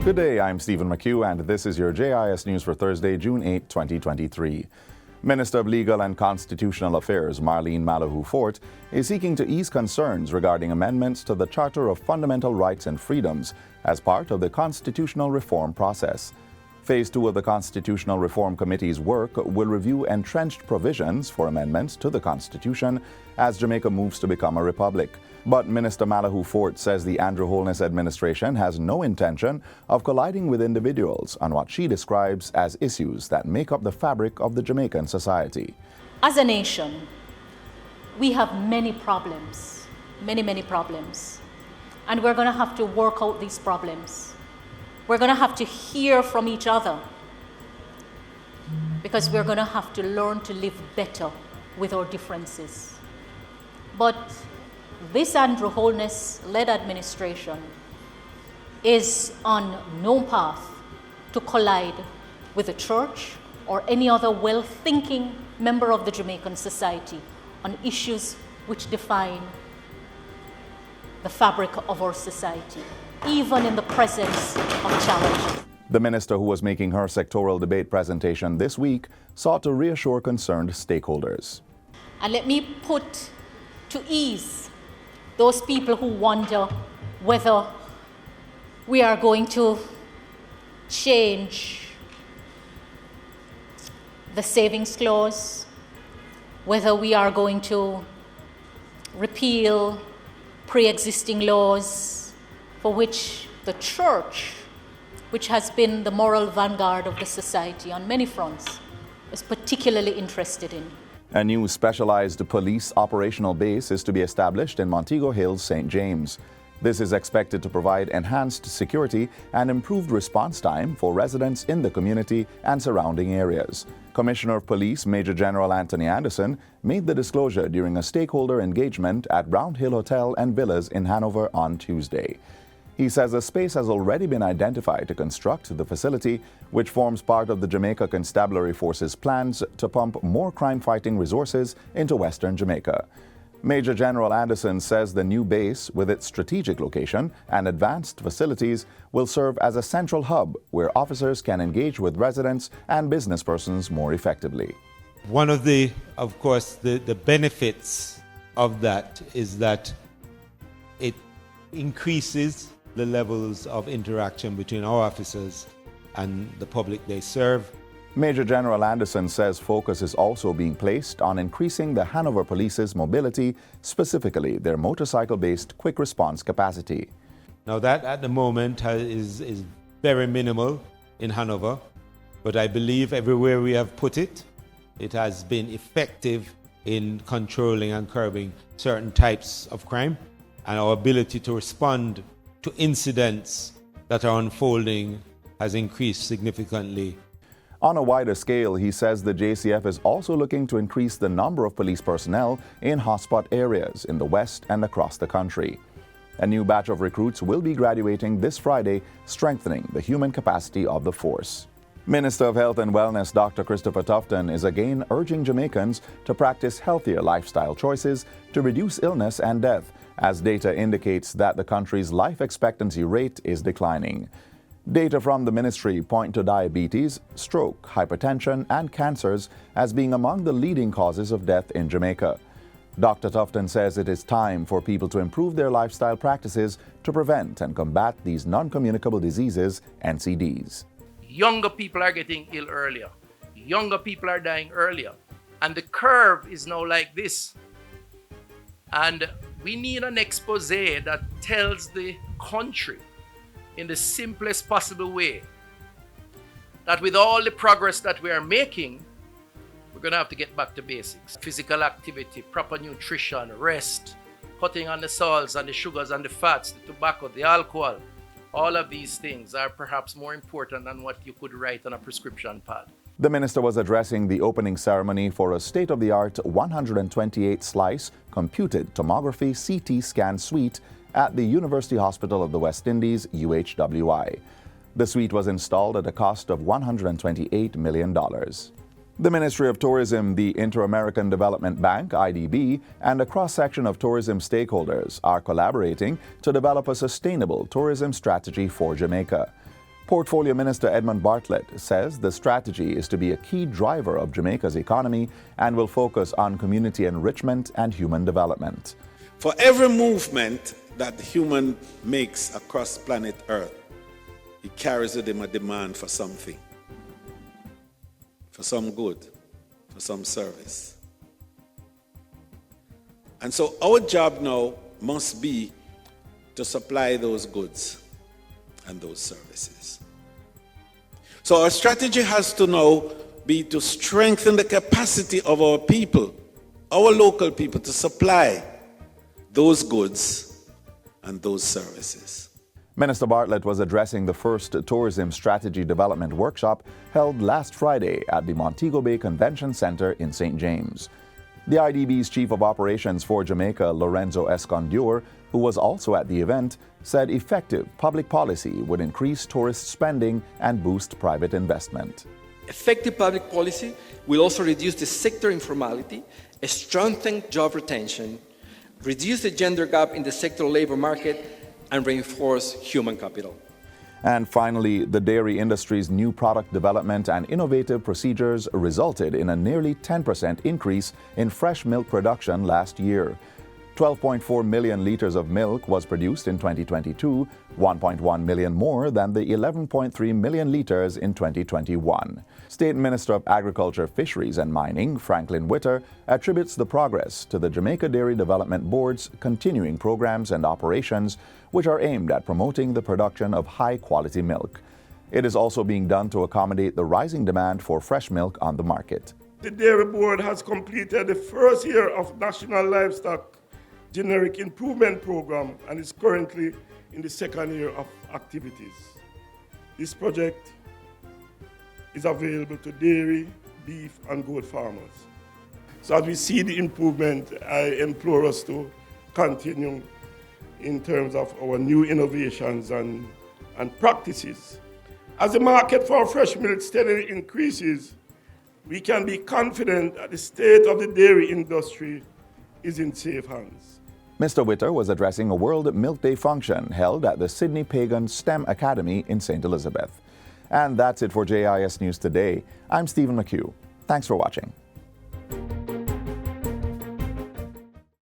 Good day, I'm Stephen McHugh, and this is your JIS News for Thursday, June 8, 2023. Minister of Legal and Constitutional Affairs Marlene Malahoo Fort is seeking to ease concerns regarding amendments to the Charter of Fundamental Rights and Freedoms as part of the constitutional reform process. Phase 2 of the Constitutional Reform Committee's work will review entrenched provisions for amendments to the Constitution as Jamaica moves to become a republic. But Minister Malahoo Fort says the Andrew Holness administration has no intention of colliding with individuals on what she describes as issues that make up the fabric of the Jamaican society. As a nation, we have many problems, many problems, and we're going to have to work out these problems. We're going to have to hear from each other because we're going to have to learn to live better with our differences. But this Andrew Holness-led administration is on no path to collide with the church or any other well-thinking member of the Jamaican society on issues which define the fabric of our society, even in the presence of challenges. The minister, who was making her sectoral debate presentation this week, sought to reassure concerned stakeholders. And let me put to ease those people who wonder whether we are going to change the savings clause, whether we are going to repeal pre-existing laws for which the church, which has been the moral vanguard of the society on many fronts, is particularly interested in. A new specialized police operational base is to be established in Montego Hills, St. James. This is expected to provide enhanced security and improved response time for residents in the community and surrounding areas. Commissioner of Police Major General Anthony Anderson made the disclosure during a stakeholder engagement at Round Hill Hotel and Villas in Hanover on Tuesday. He says a space has already been identified to construct the facility, which forms part of the Jamaica Constabulary Force's plans to pump more crime-fighting resources into Western Jamaica. Major General Anderson says the new base, with its strategic location and advanced facilities, will serve as a central hub where officers can engage with residents and business persons more effectively. One of of course, the benefits of that is that it increases the levels of interaction between our officers and the public they serve. Major General Anderson says focus is also being placed on increasing the Hanover Police's mobility, specifically their motorcycle-based quick response capacity. Now that at the moment is very minimal in Hanover, but I believe everywhere we have put it, it has been effective in controlling and curbing certain types of crime, and our ability to respond to incidents that are unfolding has increased significantly. On a wider scale, he says the JCF is also looking to increase the number of police personnel in hotspot areas in the West and across the country. A new batch of recruits will be graduating this Friday, strengthening the human capacity of the force. Minister of Health and Wellness Dr. Christopher Tufton is again urging Jamaicans to practice healthier lifestyle choices to reduce illness and death, as data indicates that the country's life expectancy rate is declining. Data from the ministry point to diabetes, stroke, hypertension, and cancers as being among the leading causes of death in Jamaica. Dr. Tufton says it is time for people to improve their lifestyle practices to prevent and combat these non-communicable diseases, NCDs. Younger people are getting ill earlier. Younger people are dying earlier. And the curve is now like this. And we need an expose that tells the country in the simplest possible way that with all the progress that we are making, we're going to have to get back to basics. Physical activity, proper nutrition, rest, cutting on the salts and the sugars and the fats, the tobacco, the alcohol. All of these things are perhaps more important than what you could write on a prescription pad. The minister was addressing the opening ceremony for a state-of-the-art 128-slice computed tomography CT scan suite at the University Hospital of the West Indies, UHWI. The suite was installed at a cost of $128 million. The Ministry of Tourism, the Inter-American Development Bank, IDB, and a cross-section of tourism stakeholders are collaborating to develop a sustainable tourism strategy for Jamaica. Portfolio Minister Edmund Bartlett says the strategy is to be a key driver of Jamaica's economy and will focus on community enrichment and human development. For every movement that the human makes across planet Earth, it carries with him a demand for something, for some good, for some service. And so our job now must be to supply those goods and those services. So our strategy has to now be to strengthen the capacity of our people, our local people, to supply those goods and those services. Minister Bartlett was addressing the first Tourism Strategy Development Workshop held last Friday at the Montego Bay Convention Center in St. James. The IDB's Chief of Operations for Jamaica, Lorenzo Escondur, who was also at the event, said effective public policy would increase tourist spending and boost private investment. Effective public policy will also reduce the sector informality, strengthen job retention, reduce the gender gap in the sector labor market, and reinforce human capital. And finally, the dairy industry's new product development and innovative procedures resulted in a nearly 10% increase in fresh milk production last year. 12.4 million liters of milk was produced in 2022, 1.1 million more than the 11.3 million liters in 2021. State Minister of Agriculture, Fisheries and Mining, Franklin Witter, attributes the progress to the Jamaica Dairy Development Board's continuing programs and operations, which are aimed at promoting the production of high-quality milk. It is also being done to accommodate the rising demand for fresh milk on the market. The Dairy Board has completed the first year of National Livestock Generic Improvement Program and is currently in the second year of activities. This project is available to dairy, beef, and goat farmers. So as we see the improvement, I implore us to continue in terms of our new innovations and practices. As the market for fresh milk steadily increases, we can be confident that the state of the dairy industry is in safe hands. Mr. Witter was addressing a World Milk Day function held at the Sydney Pagan STEM Academy in St. Elizabeth. And that's it for JIS News Today. I'm Stephen McHugh. Thanks for watching.